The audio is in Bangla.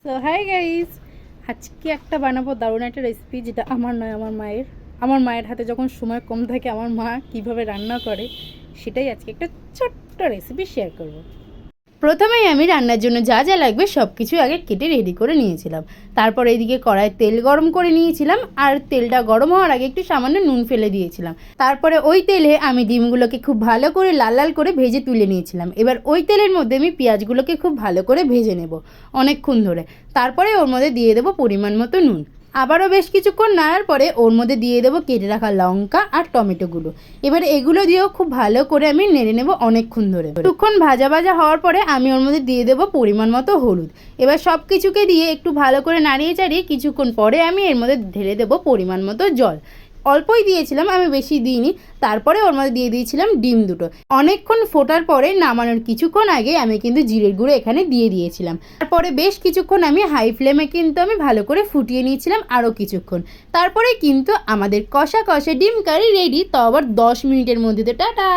তো হাই গাইস, আজকে একটা বানাবো দারুণ একটা রেসিপি, যেটা আমার নয় আমার মায়ের হাতে যখন সময় কম থাকে আমার মা কিভাবে রান্না করে সেটাই আজকে একটা ছোট্ট রেসিপি শেয়ার করব। প্রথমেই আমি রান্নার জন্য যা যা লাগবে সব কিছু আগে কেটে রেডি করে নিয়েছিলাম। তারপর এইদিকে কড়ায় তেল গরম করে নিয়েছিলাম, আর তেলটা গরম হওয়ার আগে একটু সামান্য নুন ফেলে দিয়েছিলাম। তারপরে ওই তেলে আমি ডিমগুলোকে খুব ভালো করে লাল লাল করে ভেজে তুলে নিয়েছিলাম। এবার ওই তেলের মধ্যে আমি পেঁয়াজগুলোকে খুব ভালো করে ভেজে নেব অনেকক্ষণ ধরে। তারপরে ওর মধ্যে দিয়ে দেবো পরিমাণ মতো নুন। আবারও বেশ কিছুক্ষণ নাড়ার পরে ওর মধ্যে দিয়ে দেবো কেটে রাখা লঙ্কা আর টমেটোগুলো। এবার এগুলো দিয়েও খুব ভালো করে আমি নেড়ে নেব অনেকক্ষণ ধরে। কিছুক্ষণ ভাজা ভাজা হওয়ার পরে আমি ওর মধ্যে দিয়ে দেবো পরিমাণ মতো হলুদ। এবার সব কিছুকে দিয়ে একটু ভালো করে নাড়িয়ে চাড়িয়ে কিছুক্ষণ পরে আমি এর মধ্যে ঢেলে দেবো পরিমাণ মতো জল। অল্পই দিয়েছিলাম, আমি বেশি দিইনি। তারপরে ওর মধ্যে দিয়ে দিয়েছিলাম ডিম দুটো। অনেকক্ষণ ফোটার পরে নামানোর কিছুক্ষণ আগে আমি কিন্তু জিরের গুঁড়ো এখানে দিয়ে দিয়েছিলাম। তারপরে বেশ কিছুক্ষণ আমি হাই ফ্লেমে কিন্তু আমি ভালো করে ফুটিয়ে নিয়েছিলাম আরও কিছুক্ষণ। তারপরে কিন্তু আমাদের কষা কষা ডিম কারি রেডি, তো আবার 10 মিনিটের মধ্যে। তো টাটা।